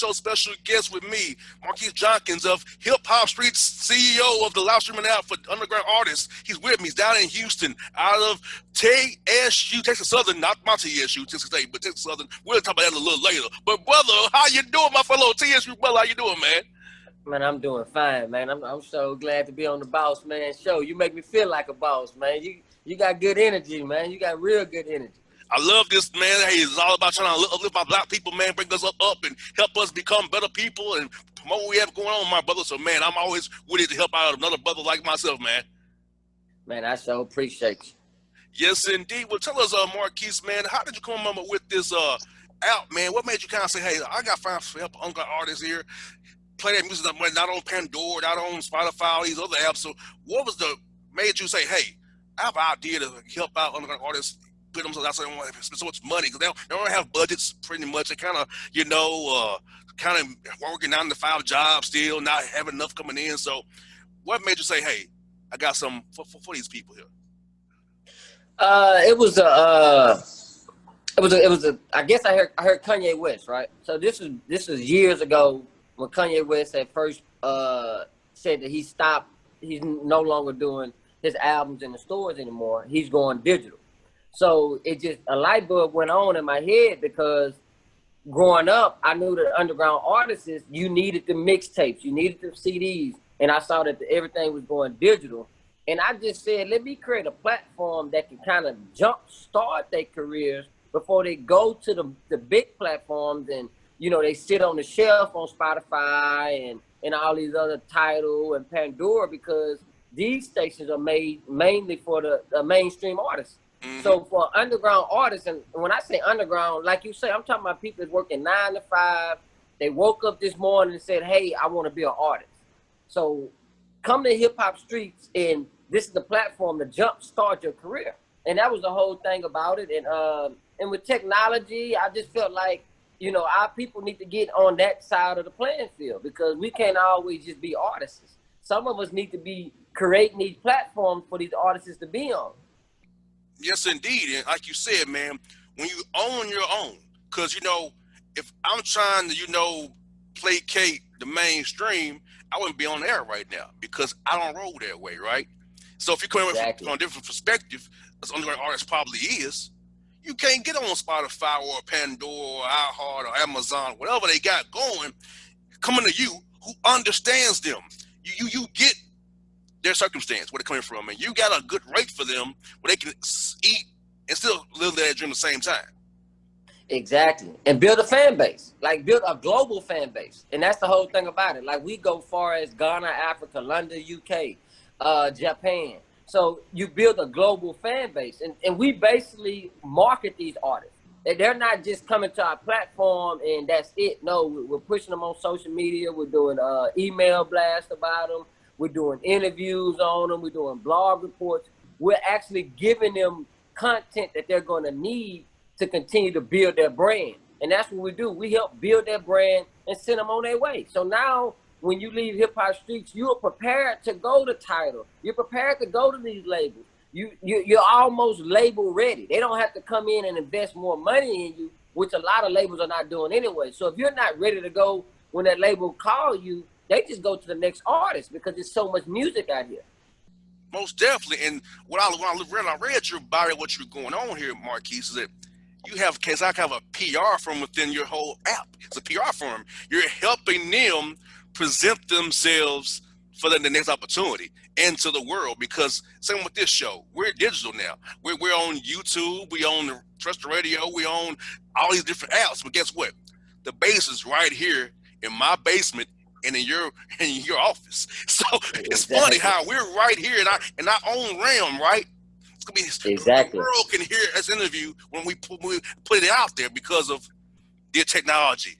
show special guest with me, Marquis Jonkins of Hip Hop Street's CEO of the live streaming app for underground artists. He's with me. He's down in Houston, out of TSU, Texas Southern, not my TSU, Texas State, but Texas Southern. We'll talk about that a little later. But brother, how you doing, my fellow TSU brother? How you doing, man? Man, I'm doing fine, man. I'm so glad to be on the Bossman show. You make me feel like a boss, man. You got good energy, man. You got real good energy. I love this, man. Hey, it's all about trying to uplift our black people, man, bring us up and help us become better people and promote what we have going on, my brother. So, man, I'm always ready to help out another brother like myself, man. Man, I so appreciate you. Yes, indeed. Well, tell us, Marquis, man, how did you come up with this out, man? What made you kind of say, hey, I got to help underground artists here, play that music not on Pandora, not on Spotify, all these other apps. So what was the made you say, hey, I have an idea to help out underground artists, put themselves out so they don't want to spend so much money because they don't have budgets pretty much. They kind of, kind of working 9-to-5 jobs still, not having enough coming in. So what made you say, hey, I got some for these people here? It was a I guess I heard Kanye West, right? So this was years ago when Kanye West had first said that he's no longer doing his albums in the stores anymore. He's going digital. So a light bulb went on in my head because growing up, I knew that underground artists, you needed the mixtapes, you needed the CDs, and I saw that everything was going digital. And I just said, let me create a platform that can kind of jumpstart their careers before they go to the big platforms and, they sit on the shelf on Spotify and all these other Tidal and Pandora, because these stations are made mainly for the mainstream artists. Mm-hmm. So for underground artists, and when I say underground, like you say, I'm talking about people that's working 9 to 5. They woke up this morning and said, hey, I want to be an artist. So come to Hip Hop Streets, and this is the platform to jumpstart your career. And that was the whole thing about it. And with technology, I just felt like, our people need to get on that side of the playing field, because we can't always just be artists. Some of us need to be creating these platforms for these artists to be on. Yes, indeed. And like you said, man, when you own your own, because, if I'm trying to, placate the mainstream, I wouldn't be on air right now because I don't roll that way, right? So if you're coming from a different perspective, as underground artist probably is, you can't get on Spotify or Pandora or iHeart or Amazon, whatever they got going, coming to you who understands them. You get their circumstance, where they're coming from, and you got a good rate for them where they can eat and still live their dream at the same time. Exactly. And build a fan base, like build a global fan base. And that's the whole thing about it. Like we go far as Ghana, Africa, London, UK, Japan. So you build a global fan base, and we basically market these artists. They're not just coming to our platform and that's it. No, we're pushing them on social media. We're doing email blasts about them. We're doing interviews on them. We're doing blog reports. We're actually giving them content that they're going to need to continue to build their brand. And that's what we do. We help build their brand and send them on their way. So now when you leave Hip Hop Streets, you're prepared to go to Tidal. You're prepared to go to these labels. You're almost label ready. They don't have to come in and invest more money in you, which a lot of labels are not doing anyway. So if you're not ready to go when that label call you, they just go to the next artist because there's so much music out here. Most definitely. And when I read your bio, what you're going on here, Marquis, is that you have a PR firm within your whole app. It's a PR firm. You're helping them present themselves for the next opportunity into the world, because same with this show, we're digital now. We're on YouTube, we own the terrestrial radio, we own all these different apps. But guess what? The base is right here in my basement and in your office. So it's funny how we're right here in our own realm, right? It's gonna be the world can hear this interview when we put it out there because of the technology,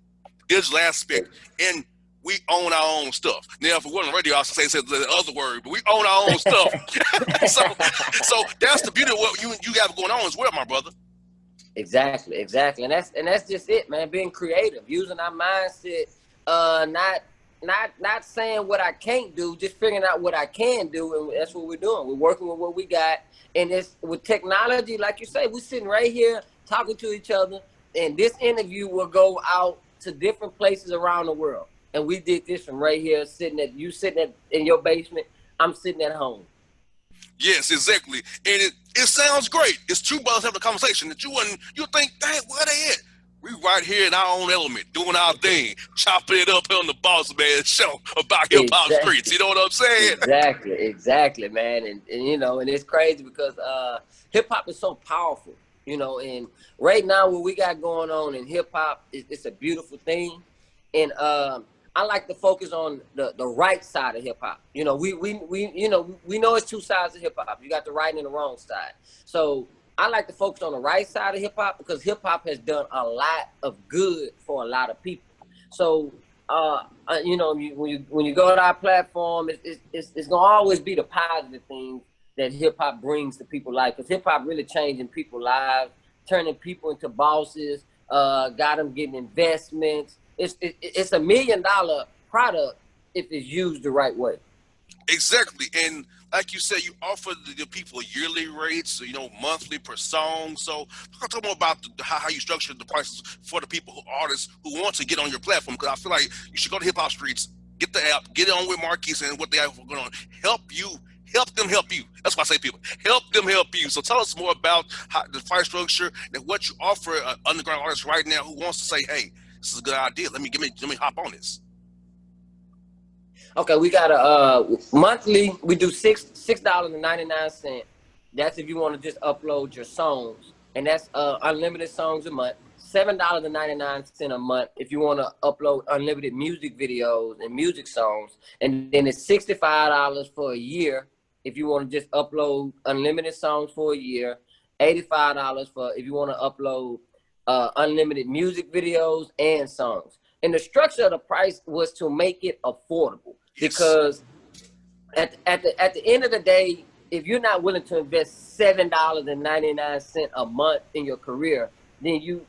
digital aspect, and we own our own stuff. Now, if it wasn't radio, I'd say the other word, but we own our own stuff. so that's the beauty of what you got going on as well, my brother. Exactly. And that's just it, man. Being creative, using our mindset, not saying what I can't do, just figuring out what I can do, and that's what we're doing. We're working with what we got, and it's with technology, like you say, we're sitting right here talking to each other, and this interview will go out to different places around the world. And we did this from right here, sitting in your basement. I'm sitting at home. Yes, exactly. And it sounds great. It's two brothers having a conversation that you think, dang, where they at? We right here in our own element, doing our thing, chopping it up on the Bossman show about hip hop streets. You know what I'm saying? Exactly, man. And you know, and it's crazy because hip hop is so powerful, you know, and right now what we got going on in hip hop, it's a beautiful thing. And I like to focus on the right side of hip hop. You know, we know it's two sides of hip hop. You got the right and the wrong side. So I like to focus on the right side of hip hop because hip hop has done a lot of good for a lot of people. So you know, when you go to our platform, it's gonna always be the positive things that hip hop brings to people's life, because hip hop really changing people's lives, turning people into bosses, got them getting investments. It's a $1 million product if it's used the right way. Exactly. And like you said, you offer the people yearly rates, you know, monthly per song. So talk more about how you structure the prices for the people, artists who want to get on your platform. Because I feel like you should go to Hip Hop Streets, get the app, get on with Marquis and what they have going on. Help them help you. That's why I say people, help them help you. So tell us more about how the price structure and what you offer an underground artist right now who wants to say, hey, this is a good idea. Let me hop on this. Okay, we got a monthly. We do $6.99. That's if you want to just upload your songs, and that's unlimited songs a month. $7.99 a month if you want to upload unlimited music videos and music songs, and then it's $65 for a year if you want to just upload unlimited songs for a year. $85 for if you want to upload unlimited music videos and songs. And the structure of the price was to make it affordable. Because at the end of the day, if you're not willing to invest $7.99 a month in your career, then you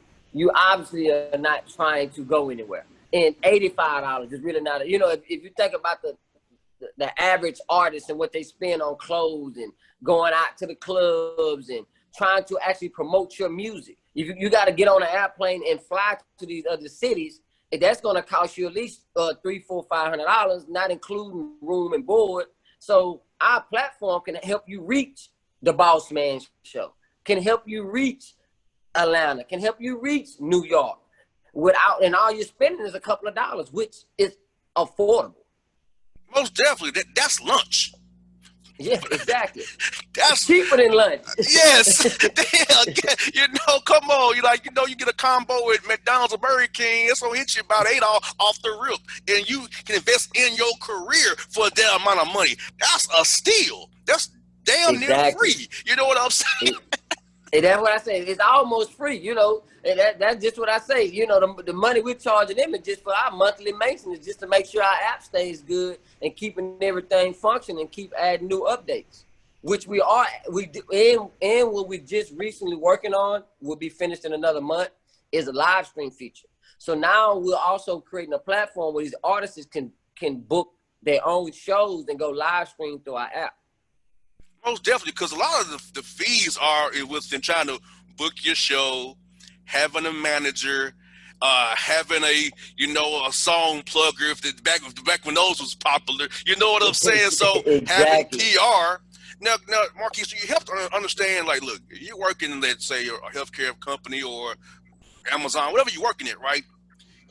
obviously are not trying to go anywhere. And $85 is really not, you know, if you think about the average artist and what they spend on clothes and going out to the clubs and trying to actually promote your music, you got to get on an airplane and fly to these other cities. That's going to cost you at least $300, $400, $500, not including room and board. So our platform can help you reach the Bossman show, can help you reach Atlanta, can help you reach New York and all you're spending is a couple of dollars, which is affordable. Most definitely. That's lunch. Yeah, exactly. That's cheaper than lunch. Yes. Damn, you know, come on. You get a combo at McDonald's or Burger King, it's gonna hit you about $8 off the rip. And you can invest in your career for that amount of money. That's a steal. That's damn near free. You know what I'm saying? And that's what I say. It's almost free, you know. And that's just what I say. You know, the money we're charging them is just for our monthly maintenance, just to make sure our app stays good and keeping everything functioning and keep adding new updates, which we do. And what we just recently working on, will be finished in another month, is a live stream feature. So now we're also creating a platform where these artists can book their own shows and go live stream through our app. Most definitely, because a lot of the fees are within trying to book your show, having a manager, having a song plugger. If the back when those was popular, you know what I'm saying. So having PR. Now, Marquis, so you have to understand. Like, look, you're working, let's say, a healthcare company or Amazon, whatever you're working at, right?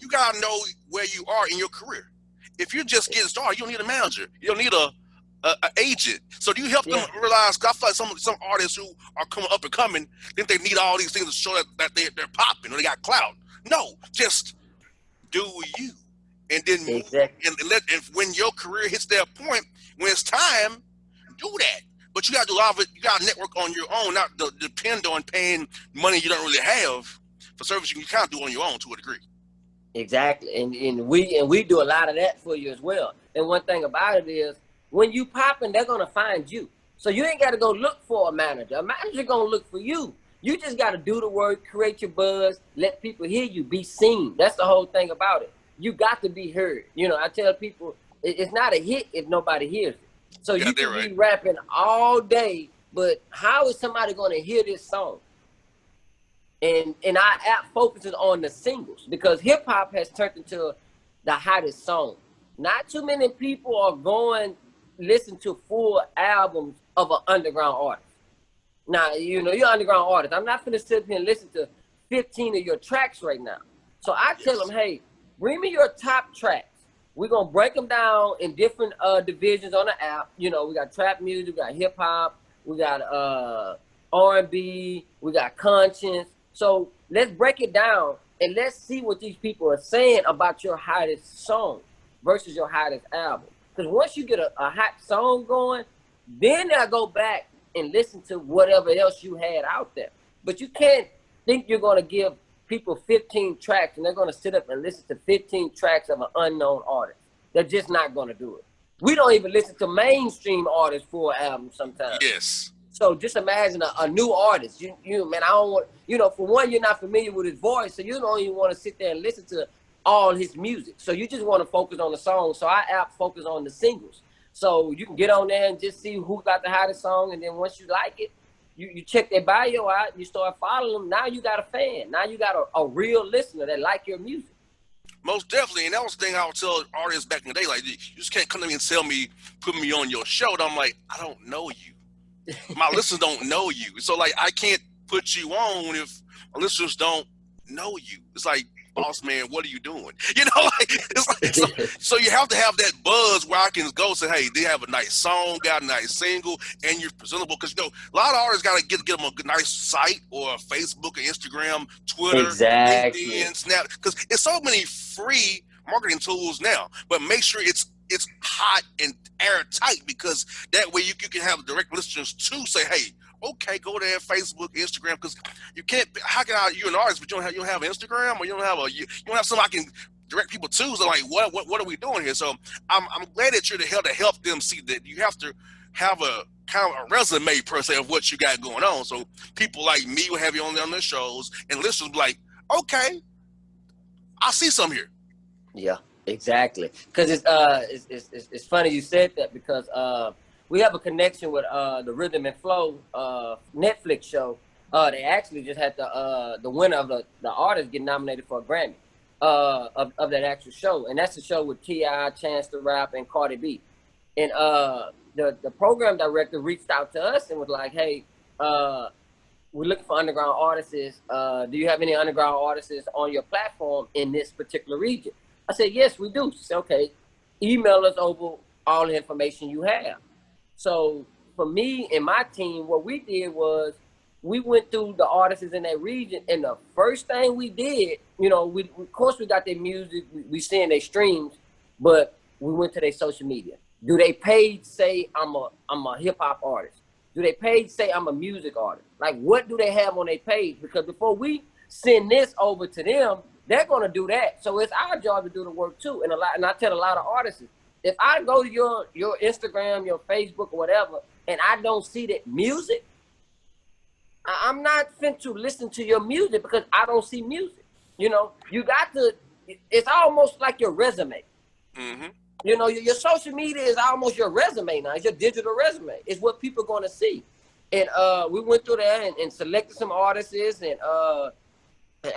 You gotta know where you are in your career. If you're just getting started, you don't need a manager. You don't need a agent. So do you help them realize? Cause I feel like some artists who are coming up and coming think they need all these things to show that they're popping or they got clout. No, just do you, and then move, and when your career hits that point, when it's time, do that. But you got to do a lot of it. You got to network on your own, not depend on paying money you don't really have for service you can't do on your own to a degree. Exactly, and we do a lot of that for you as well. And one thing about it is, when you popping, they're gonna find you. So you ain't gotta go look for a manager. A manager gonna look for you. You just gotta do the work, create your buzz, let people hear you, be seen. That's the whole thing about it. You got to be heard. You know, I tell people, it's not a hit if nobody hears it. So you can be rapping all day, but how is somebody gonna hear this song? And our app focuses on the singles because hip hop has turned into the hottest song. Not too many people are going listen to full albums of an underground artist. Now, you know, you're an underground artist. I'm not going to sit here and listen to 15 of your tracks right now. So I tell them, hey, bring me your top tracks. We're going to break them down in different divisions on the app. You know, we got trap music, we got hip hop, we got R&B, we got conscience. So let's break it down and let's see what these people are saying about your hottest song versus your hottest album. Because once you get a hot song going, then they'll go back and listen to whatever else you had out there. But you can't think you're going to give people 15 tracks and they're going to sit up and listen to 15 tracks of an unknown artist. They're just not going to do it. We don't even listen to mainstream artists for an album sometimes. Yes. So just imagine a new artist. You man, I don't want, you know, for one, you're not familiar with his voice, so you don't even want to sit there and listen to all his music. So you just want to focus on the song. So our app focus on the singles. So you can get on there and just see who got the hottest song, and then once you like it, you check their bio out, you start following them. Now you got a fan. Now you got a real listener that like your music. Most definitely, and that was the thing I would tell artists back in the day, like, you just can't come to me and tell me, put me on your show. And I'm like, I don't know you. My listeners don't know you. So, like, I can't put you on if my listeners don't know you. It's like, Bossman, what are you doing? You know, like, it's like so you have to have that buzz where I can go say, hey, they have a nice song, got a nice single, and you're presentable. Because, you know, a lot of artists got to get them a good, nice site or Facebook or Instagram, Twitter, LinkedIn, Snap. Because it's so many free marketing tools now. But make sure it's hot and airtight, because that way you can have direct listeners to say, hey, okay, go there, Facebook, Instagram, because you can't. How can you're an artist, but you don't have Instagram, or you don't have something I can direct people to. So like, what are we doing here? So I'm glad that you're to help them see that you have to have a kind of a resume per se of what you got going on. So people like me will have you on their shows, and listeners will be like, okay, I see some here. Yeah, exactly. Because it's funny you said that, because we have a connection with the Rhythm and Flow Netflix show. They actually just had the winner of the artist get nominated for a Grammy of that actual show, and that's the show with T.I., Chance the Rap, and Cardi B. And the program director reached out to us and was like, "Hey, we're looking for underground artists. Do you have any underground artists on your platform in this particular region?" I said, "Yes, we do." She said, "Okay, email us over all the information you have." So for me and my team, what we did was we went through the artists in that region, and the first thing we did, you know, of course we got their music, we seeing their streams, but we went to their social media. Do they page say I'm a hip hop artist? Do they page say I'm a music artist? Like, what do they have on their page? Because before we send this over to them, they're gonna do that. So it's our job to do the work too. And I tell a lot of artists, if I go to your Instagram, your Facebook, or whatever, and I don't see that music, I'm not fit to listen to your music because I don't see music. You know, you got to, it's almost like your resume. Mm-hmm. You know, your social media is almost your resume now. It's your digital resume. It's what people are going to see. And we went through that and selected some artists, and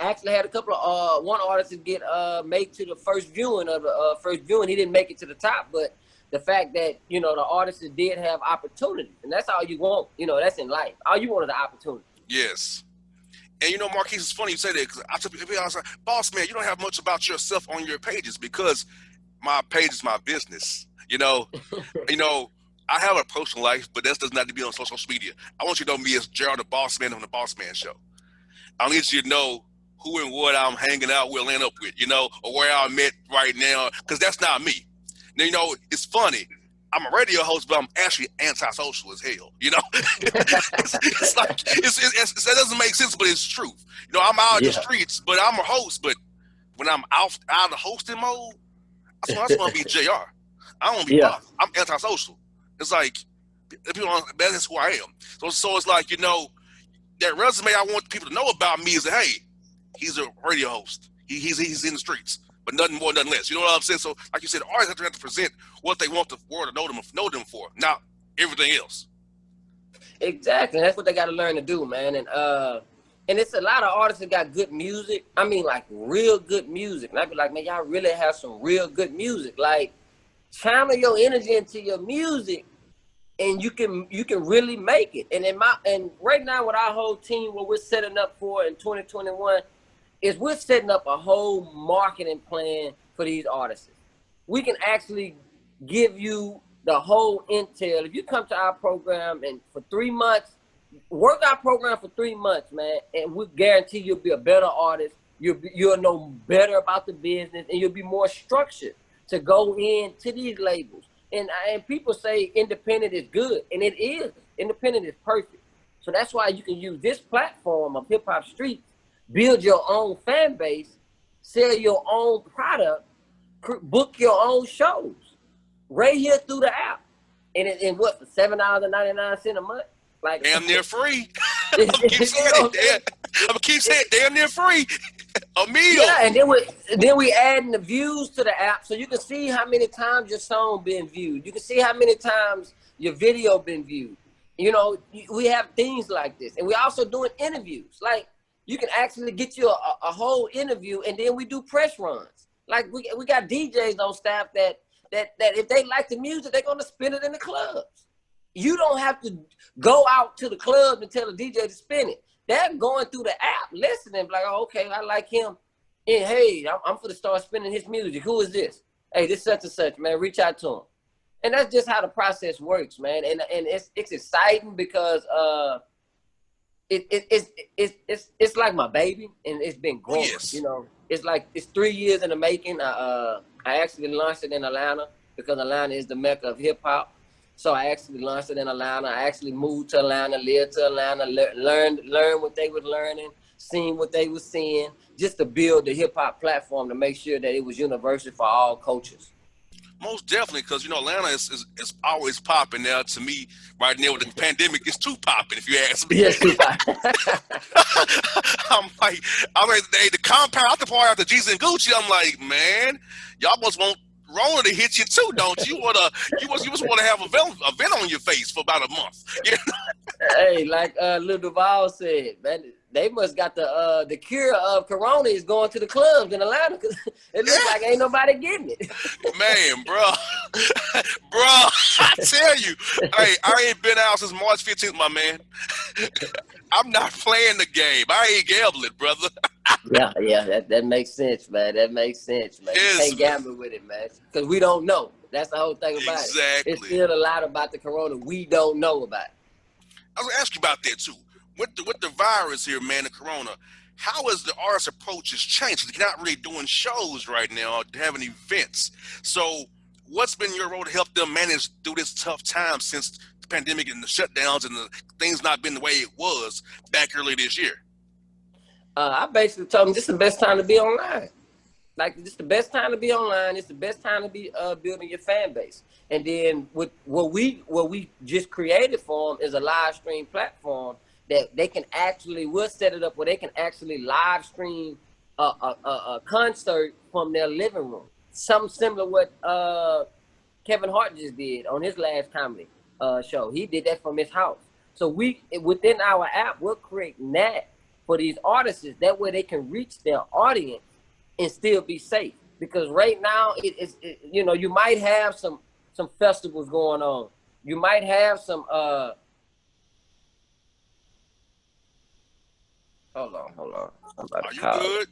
actually had a couple of one artist to get made to the first viewing of the first viewing. He didn't make it to the top, but the fact that, you know, the artists did have opportunities, and that's all you want. You know, that's in life. All you want is the opportunity. Yes. And, you know, Marquis, it's funny you say that, because I tell people, I was like, Bossman, you don't have much about yourself on your pages, because my page is my business. You know, I have a personal life, but that does not have to be on social media. I want you to know me as Gerald the Bossman on the Bossman Show. I need you to know who and what I'm hanging out with, end up with, you know, or where I'm at right now, because that's not me. Now, you know, it's funny. I'm a radio host, but I'm actually antisocial as hell. You know, it's like that doesn't make sense, but it's truth. You know, I'm out in the streets, but I'm a host. But when I'm out of the hosting mode, I just want to be JR. I don't want to be Boss. I'm antisocial. It's like that's who I am. So it's like, you know, that resume I want people to know about me is that, hey, he's a radio host. He's in the streets, but nothing more, nothing less. You know what I'm saying? So, like you said, artists have to present what they want the world to know them for, not everything else. Exactly. That's what they got to learn to do, man. And And it's a lot of artists that got good music. I mean, like real good music. And I be like, man, y'all really have some real good music. Like, channel your energy into your music, and you can really make it. And right now with our whole team, what we're setting up for in 2021 is we're setting up a whole marketing plan for these artists. We can actually give you the whole intel. If you come to our program and for 3 months, work our program for 3 months, man, and we guarantee you'll be a better artist. You'll know better about the business, and you'll be more structured to go into these labels. And people say independent is good, and it is. Independent is perfect. So that's why you can use this platform of Hip Hop Streets, build your own fan base, sell your own product, book your own shows right here through the app. And what, for $7.99 a month? Like, damn near free. I'm gonna keep saying it. I'm gonna keep saying it. Damn near free. A meal. Yeah, and then we adding the views to the app, so you can see how many times your song been viewed. You can see how many times your video been viewed. You know, we have things like this, and we also doing interviews. Like, you can actually get you a whole interview, and then we do press runs. Like, we got DJs on staff that if they like the music, they're gonna spin it in the clubs. You don't have to go out to the club and tell the DJ to spin it. They're going through the app, listening, like, oh, okay, I like him. And hey, I'm for to start spinning his music. Who is this? Hey, this such and such, man. Reach out to him. And that's just how the process works, man. And it's exciting because it's like my baby, and it's been growing. Yes. You know, it's like it's 3 years in the making. I actually launched it in Atlanta because Atlanta is the mecca of hip hop. So I actually launched it in Atlanta. I actually moved to Atlanta, lived to Atlanta, learned what they were learning, seen what they were seeing, just to build the hip hop platform to make sure that it was universal for all cultures. Most definitely, because you know Atlanta is always popping now. To me, right now with the pandemic, it's too popping. If you ask me, yes, too popping. I'm like, hey, the compound out the party after Jesus and Gucci. I'm like, man, y'all must want Rona to hit you too, don't you? You must want to have a vent on your face for about a month. You know? Hey, like Lil Duval said, man, they must got the cure of Corona is going to the clubs in Atlanta because it looks like ain't nobody getting it. Man, bro, I tell you, hey, I ain't been out since March 15th, my man. I'm not playing the game. I ain't gambling, brother. Yeah, that makes sense, man. That makes sense, man. Yes, you can't gamble with it, man, because we don't know. That's the whole thing about it. Exactly. It's still a lot about the Corona we don't know about. I was gonna ask you about that too. With the virus here, man, the Corona, how has the artist approach has changed? They're not really doing shows right now, having events. So what's been your role to help them manage through this tough time since the pandemic and the shutdowns and the things not been the way it was back early this year? I basically told them this is the best time to be online. Like, this is the best time to be online. It's the best time to be building your fan base. And then with what we just created for them is a live stream platform that they can actually, we'll set it up where they can actually live stream a concert from their living room. Something similar to what Kevin Hart just did on his last comedy show. He did that from his house. So within our app, we're creating that for these artists. That way they can reach their audience and still be safe. Because right now, you know, you might have some festivals going on. You might have some Hold on. Are you good?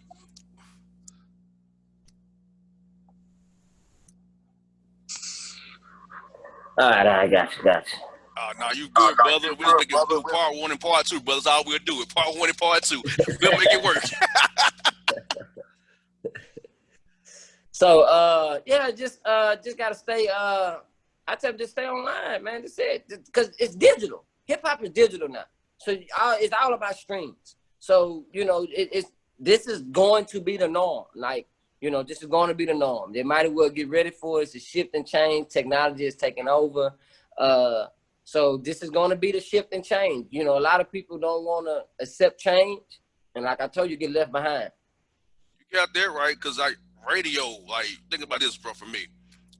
All right, I got you. No, you good, brother. We'll make it do part 1 and part 2, brother. That's all we'll do it. Part 1 and part 2. We'll make it work. So just gotta stay. I tell them just stay online, man. That's it. Because it's digital. Hip hop is digital now. So it's all about streams. So, you know, this is going to be the norm. Like, you know, this is going to be the norm. They might as well get ready for it. It's a shift and change. Technology is taking over. So this is going to be the shift and change. You know, a lot of people don't want to accept change. And like I told you, get left behind. You got that right, because radio, like, think about this, bro, for me.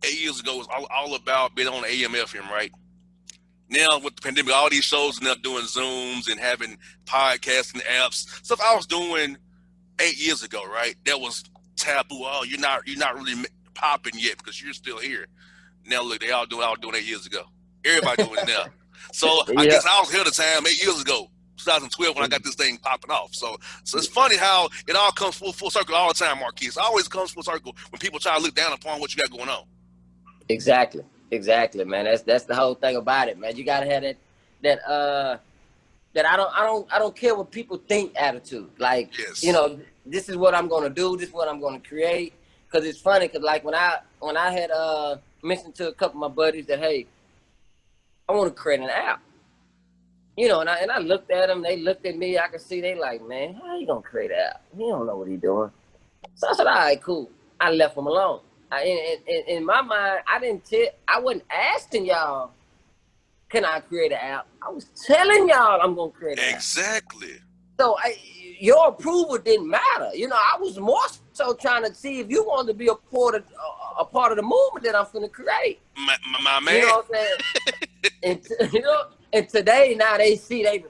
8 years ago, it was all about being on AM, FM, right? Now with the pandemic, all these shows are now doing Zooms and having podcasts and apps. Stuff I was doing 8 years ago, right? That was taboo. Oh, you're not really popping yet because you're still here. Now look, they all doing 8 years ago. Everybody doing it now. So I Yeah. guess I was ahead of time 8 years ago, 2012, when I got this thing popping off. So it's funny how it all comes full circle all the time, Marquis. It always comes full circle when people try to look down upon what you got going on. Exactly. Exactly, man. That's the whole thing about it, man. You gotta have that that I don't care what people think attitude. Like, Yes. this is what I'm gonna do, this is what I'm gonna create. Cause it's funny, cause like when I had mentioned to a couple of my buddies that, hey, I wanna create an app. And I looked at them, they looked at me, I could see they like, man, how you gonna create an app? He don't know what he doing. So I said, all right, cool. I left him alone. In my mind, I wasn't asking y'all, can I create an app? I was telling y'all I'm gonna create an app. Exactly. So your approval didn't matter. I was more so trying to see if you wanted to be a part of the movement that I'm finna create. My man. You know what I'm saying? And today now they be like,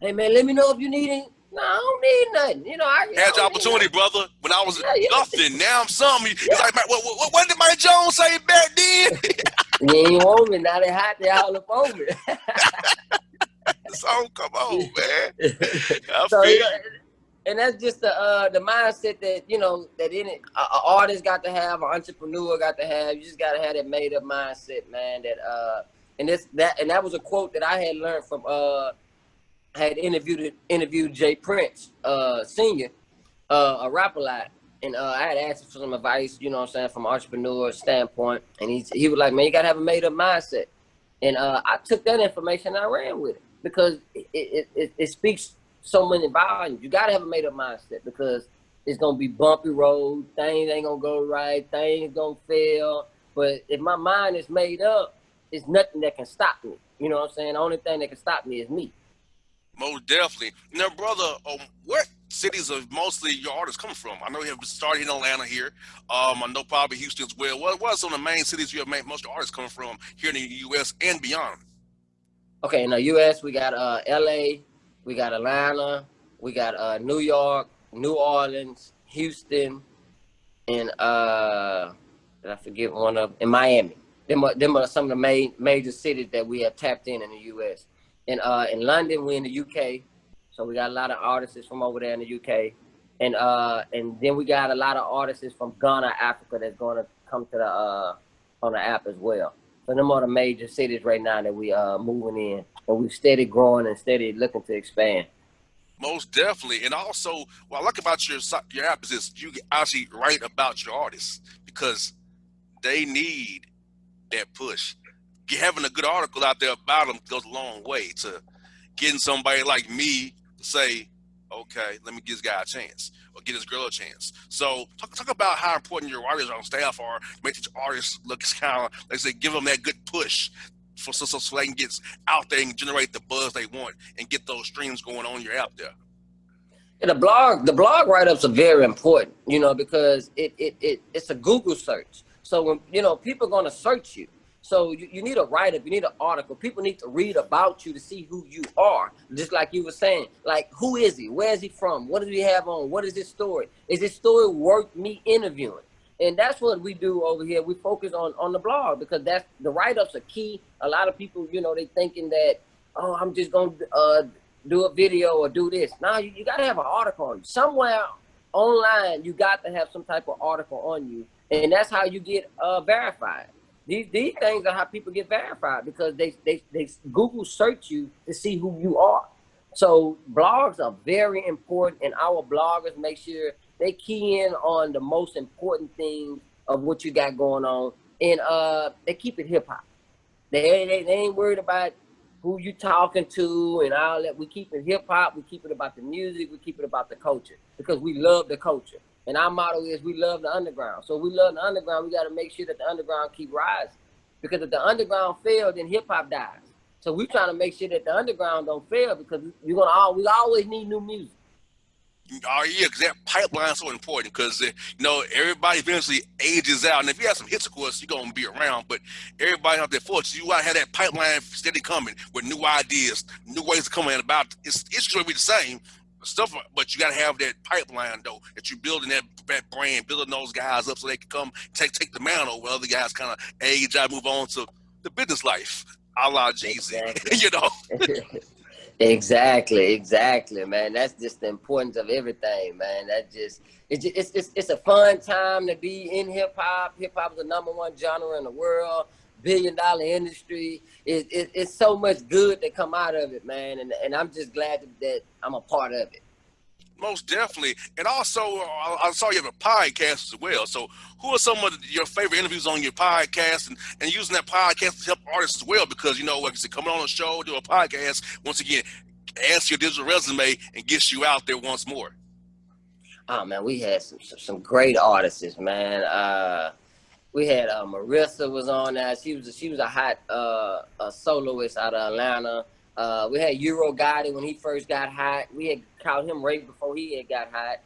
hey man, let me know if you need it. No, I don't need nothing. I Had your opportunity, brother, when I was nothing. Now I'm something. It's like, what did Mike Jones say back then? You ain't want me. Now they hot. They all up on me. So come on, man. I So, feel you. and that's just the mindset that an artist got to have, an entrepreneur got to have. You just got to have that made up mindset, man. And that was a quote that I had learned from I had interviewed Jay Prince, Senior, a rapper lot. And I had asked him for some advice, from an entrepreneur standpoint. And he was like, man, you got to have a made up mindset. And I took that information and I ran with it because it speaks so many volumes. You got to have a made up mindset because it's going to be bumpy road. Things ain't going to go right. Things going to fail. But if my mind is made up, it's nothing that can stop me. You know what I'm saying? The only thing that can stop me is me. Most definitely. Now, brother, what cities are mostly your artists coming from? I know you have started in Atlanta here. I know probably Houston as well. What are some of the main cities you have made most of your artists coming from here in the U.S. and beyond? Okay, in the U.S., we got L.A., we got Atlanta, we got New York, New Orleans, Houston, and did I forget one of in Miami. Them are some of the major cities that we have tapped in the U.S. And in London, we're in the UK, so we got a lot of artists from over there in the UK, and then we got a lot of artists from Ghana, Africa, that's going to come to on the app as well. So them are the major cities right now that we moving in, and we steady growing and steady looking to expand. Most definitely. And also, what I like about your app is this: you actually write about your artists because they need that push. Having a good article out there about them goes a long way to getting somebody like me to say, okay, let me give this guy a chance or get this girl a chance. So talk about how important your writers on staff are to make the artists look kind of, like I say, give them that good push so they can get out there and generate the buzz they want and get those streams going on your app there. And the blog write-ups are very important, because it's a Google search. So when, people are going to search you. So you need a write-up, you need an article. People need to read about you to see who you are. Just like you were saying, like, who is he? Where is he from? What does he have on? What is his story? Is his story worth me interviewing? And that's what we do over here. We focus on the blog because that's the write-ups are key. A lot of people, they thinking that, oh, I'm just going to do a video or do this. Now you got to have an article on you. Somewhere online, you got to have some type of article on you. And that's how you get verified. These things are how people get verified because they Google search you to see who you are. So blogs are very important, and our bloggers make sure they key in on the most important things of what you got going on, and they keep it hip hop. They ain't worried about who you talking to and all that. We keep it hip hop. We keep it about the music. We keep it about the culture because we love the culture. And our motto is we love the underground. So we love the underground. We got to make sure that the underground keep rising. Because if the underground fails, then hip hop dies. So we're trying to make sure that the underground don't fail because we always need new music. Oh yeah, because that pipeline is so important. Because everybody eventually ages out, and if you have some hits, of course, you're gonna be around. But everybody out there fortunate, you gotta have that pipeline steady coming with new ideas, new ways to come in about. It's gonna be the same stuff, but you gotta have that pipeline though that you're building that brand, building those guys up so they can come take the mantle when other guys kind of age out, move on to the business life, a la Jay-Z. Exactly. you know. Exactly, man. That's just the importance of everything, man. It's a fun time to be in hip hop. Hip hop is the #1 genre in the world, $1 billion industry. It's so much good that come out of it, man. And I'm just glad that I'm a part of it. Most definitely. And also, I saw you have a podcast as well. So, who are some of your favorite interviews on your podcast and using that podcast to help artists as well? Because, like I said, coming on a show, do a podcast, once again, adds to your digital resume and gets you out there once more. Oh, man, we had some great artists, man. We had Marissa was on that. She was a hot a soloist out of Atlanta. We had Euro Gotti when he first got hot. We had caught him right before he had got hot.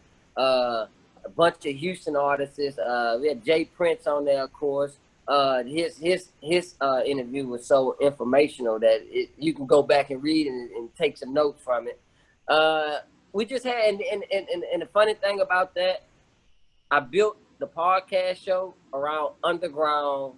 A bunch of Houston artists. We had Jay Prince on there, of course. His interview was so informational that you can go back and read and take some notes from it. We just had, and the funny thing about that, I built the podcast show around underground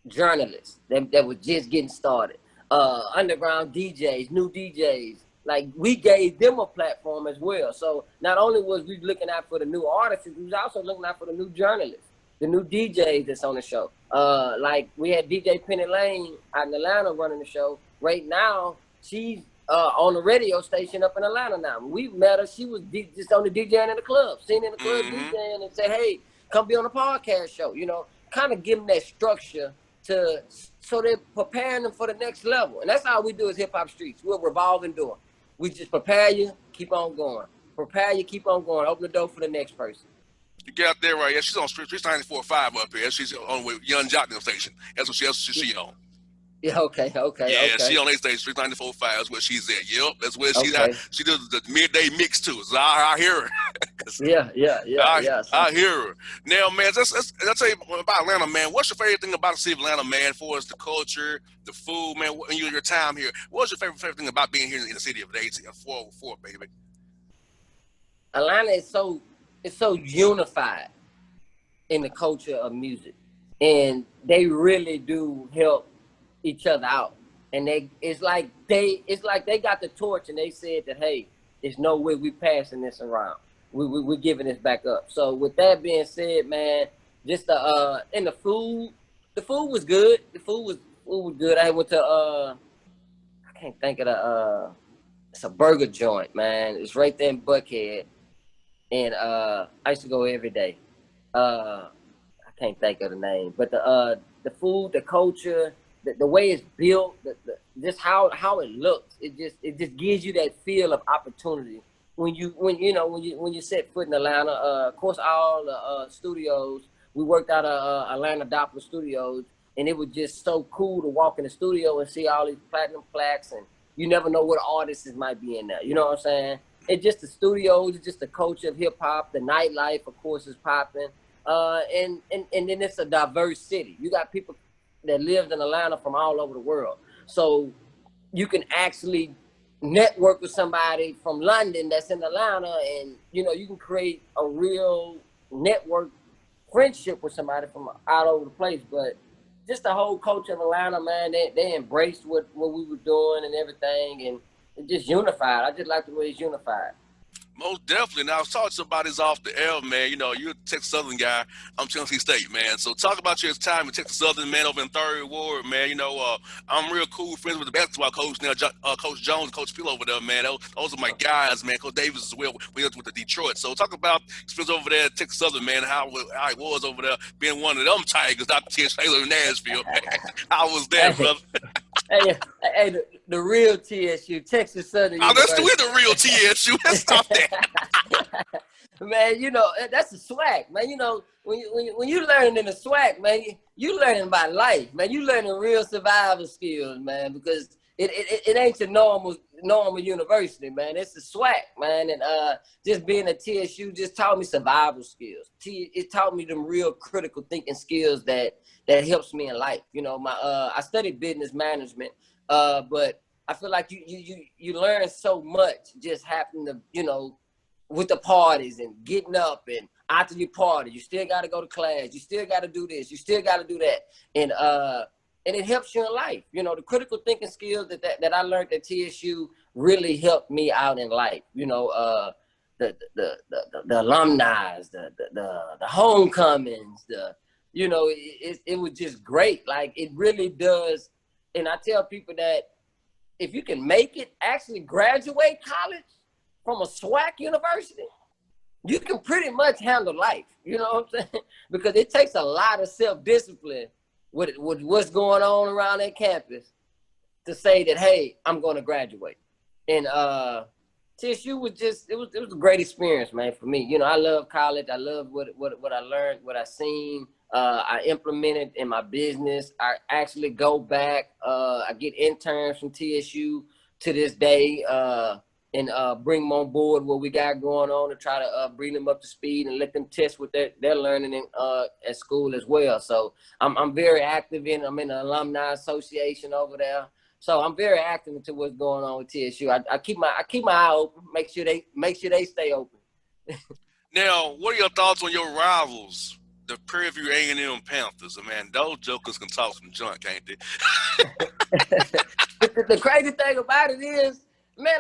journalists that were just getting started. Underground DJs, new DJs. Like, we gave them a platform as well. So not only was we looking out for the new artists, we was also looking out for the new journalists, the new DJs that's on the show. Like, we had DJ Penny Lane out in Atlanta running the show. Right now, she's on the radio station up in Atlanta now. We met her. She was just on the DJing in the club, seen in the club DJing, and said, hey, come be on the podcast show. Kind of give them that structure so they're preparing them for the next level. And that's how we do as Hip Hop Streets. We're a revolving door. We just prepare you, keep on going. Prepare you, keep on going. Open the door for the next person. You get out there, right? Yeah, she's on Street 94.5 up here. She's on with Young Jonkins station. That's what she on. Yeah, okay. Yeah, she on that station, Street 94.5. That's where she's at. Yep, that's where she's at. She does the midday mix too. So I hear her. Yeah. I hear her. Now, man, let's tell you about Atlanta, man. What's your favorite thing about the city of Atlanta, man? For us, the culture, the food, man, and your time here. What's your favorite thing about being here in the city of the 404, baby? Atlanta is so unified in the culture of music, and they really do help each other out. And it's like they got the torch and they said that, hey, there's no way we passing this around. We're giving this back up. So with that being said, man, just and the food was good. The food was good. I went to I can't think of it's a burger joint, man. It's right there in Buckhead. And I used to go every day. I can't think of the name. But the food, the culture, the way it's built, just how it looks, it just gives you that feel of opportunity when you set foot in Atlanta. Of course, all the studios, we worked out of Atlanta Doppler Studios, and it was just so cool to walk in the studio and see all these platinum plaques, and you never know what artists might be in there. You know what I'm saying? It's just the studios, it's just the culture of hip hop, the nightlife, of course, is popping, and then it's a diverse city. You got people that lived in Atlanta from all over the world. So you can actually network with somebody from London that's in Atlanta, and you can create a real network friendship with somebody from all over the place. But just the whole culture of Atlanta, man, they embraced what we were doing and everything, and it just unified. I just like the way it's unified. Most definitely. Now, I was talking to somebody off the air, man. You're a Texas Southern guy. I'm Tennessee State, man. So talk about your time in Texas Southern, man, over in Third Ward, man. I'm real cool friends with the basketball coach now, Coach Jones, Coach Phil over there, man. Those are my guys, man. Coach Davis as well. We with the Detroit. So talk about experience over there at Texas Southern, man, how it was over there being one of them Tigers, not T.S. Taylor in Nashville, man. How was that, brother? Hey, the real TSU, Texas Southern. Oh, we're the real TSU. Let's stop that. Man, that's the swag, man. When you learning in the swag, man, you learning about life, man. You learning real survival skills, man, because it ain't your normal university, man. It's a SWAC, man. And just being at TSU just taught me survival skills. It taught me them real critical thinking skills that helps me in life. You know, I studied business management, but I feel like you learn so much just happening to, you know, with the parties and getting up and after your party, you still got to go to class. You still got to do this. You still got to do that. And it helps you in life. You know, the critical thinking skills that I learned at TSU really helped me out in life. You know, the alumni, the homecomings, you know, it was just great. Like, it really does. And I tell people that if you can make it, actually graduate college from a SWAC university, you can pretty much handle life. You know what I'm saying? Because it takes a lot of self-discipline with what's going on around that campus to say that, hey, I'm going to graduate. And TSU was just, it was a great experience, man, for me. You know, I love college. I love what I learned, what I seen. I implemented in my business. I actually go back. I get interns from TSU to this day and bring them on board what we got going on to try to bring them up to speed and let them test what they're learning at school as well. So I'm very active I'm in the alumni association over there. So I'm very active into what's going on with TSU. I keep my eye open, make sure they stay open. Now, what are your thoughts on your rivals, the Prairie View A&M Panthers? Man, those jokers can talk some junk, can't they? The crazy thing about it is, man,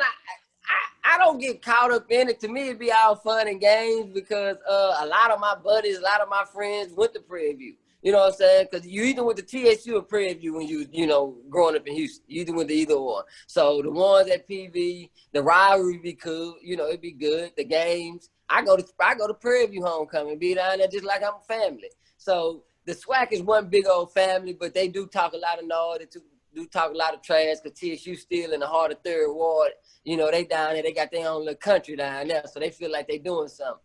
I don't get caught up in it. To me, it'd be all fun and games because a lot of my buddies, a lot of my friends went to Prairie View. You know what I'm saying? Because you either went to TSU or Prairie View when you know, growing up in Houston. You either went to either one. So the ones at PV, the rivalry be cool. You know, it'd be good. The games. I go to Prairie View homecoming, be down there just like I'm family. So the SWAC is one big old family, but they do talk a lot of noise. They do talk a lot of trash because TSU still in the heart of Third Ward. You know, they down there, they got their own little country down there, so they feel like they doing something.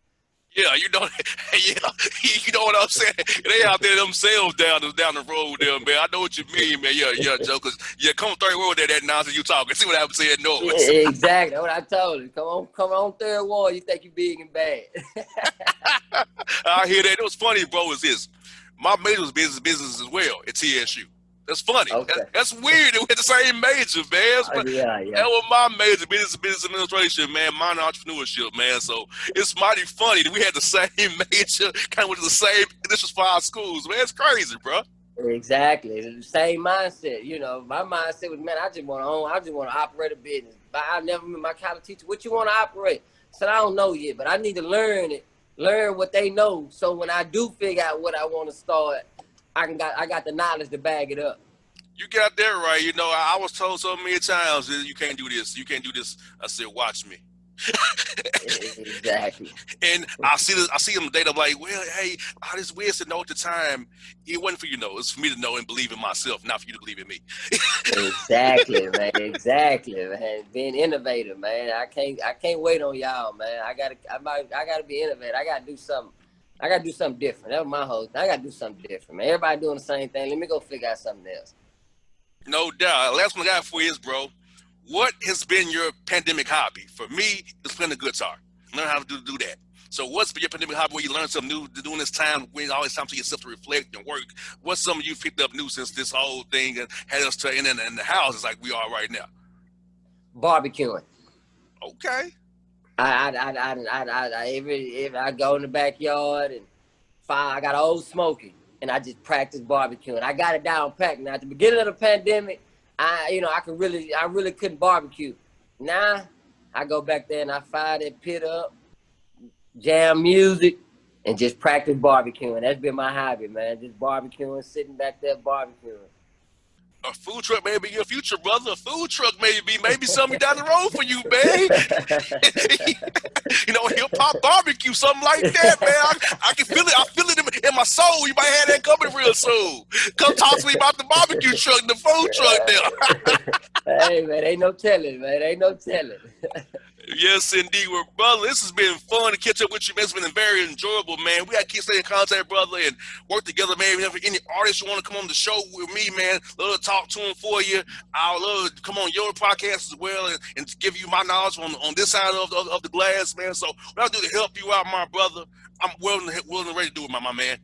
Yeah, you know, you know what I'm saying? They out there themselves down the road there, man. I know what you mean, man. Yeah, jokers. Yeah, come Third Ward there, that nonsense you talking. See what happens to that noise. Yeah, exactly. That's what I told you. Come on Third Ward, you think you big and bad. I hear that. It was funny, bro, is this. My major was business as well at TSU. That's funny. Okay. That's weird. We had the same major, man. Yeah. That was my major, business administration, man, minor entrepreneurship, man. So it's mighty funny that we had the same major, kind of went to the same. This was for our schools, man. It's crazy, bro. Exactly. The same mindset. You know, my mindset was, man, I just want to operate a business. But I never met my college teacher. What you want to operate? I said, I don't know yet, but I need to learn what they know. So when I do figure out what I want to start, I got the knowledge to bag it up. You got that right. You know, I was told so many times that you can't do this. You can't do this. I said, watch me. Exactly. And I see them date. I'm like, well, hey, all this weird to know at the time. It wasn't for you to know. It's for me to know and believe in myself, not for you to believe in me. Exactly, man. Exactly, man. Being innovative, man. I can't wait on y'all, man. I gotta be innovative. I gotta do something. I got to do something different. That was my whole thing. I got to do something different, man. Everybody doing the same thing. Let me go figure out something else. No doubt. Last one I got for you is, bro, what has been your pandemic hobby? For me, it's playing the guitar. Learn how to do that. So what's been your pandemic hobby where you learn something new during this time, when always time for yourself to reflect and work? What's something you picked up new since this whole thing had us in the house is like we are right now? Barbecuing. Okay. I go in the backyard and I got an old smoky and I just practice barbecuing. I got it down packed. Now at the beginning of the pandemic, I really couldn't barbecue. Now I go back there and I fire that pit up, jam music, and just practice barbecuing. That's been my hobby, man. Just barbecuing, sitting back there barbecuing. A food truck may be your future, brother. A food truck maybe something down the road for you, man. You know, hip-hop barbecue, something like that, man. I can feel it. I feel it in my soul. You might have that coming real soon. Come talk to me about the barbecue truck, the food truck there. Hey, man, ain't no telling, man. Ain't no telling. Yes, indeed. Well, brother, this has been fun to catch up with you, man. It's been very enjoyable, man. We got to keep staying in contact, brother, and work together, man. If any artists you want to come on the show with me, man, love to talk to them for you. I'll love to come on your podcast as well and give you my knowledge on this side of the glass, man. So what I'll do to help you out, my brother, I'm willing and ready to do it, my man.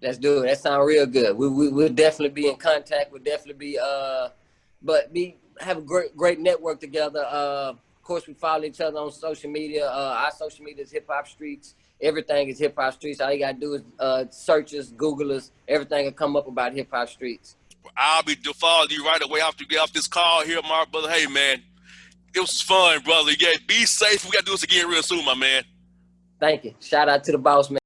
Let's do it. That sounds real good. We'll definitely be in contact. We'll definitely be have a great network together. Of course, we follow each other on social media. Our social media is Hip Hop Streets. Everything is Hip Hop Streets. All you gotta do is search us, Google us. Everything will come up about Hip Hop Streets. I'll be following you right away after you get off this call here, my brother. Hey, man, it was fun, brother. Yeah, be safe. We gotta do this again real soon, my man. Thank you. Shout out to the Bossman.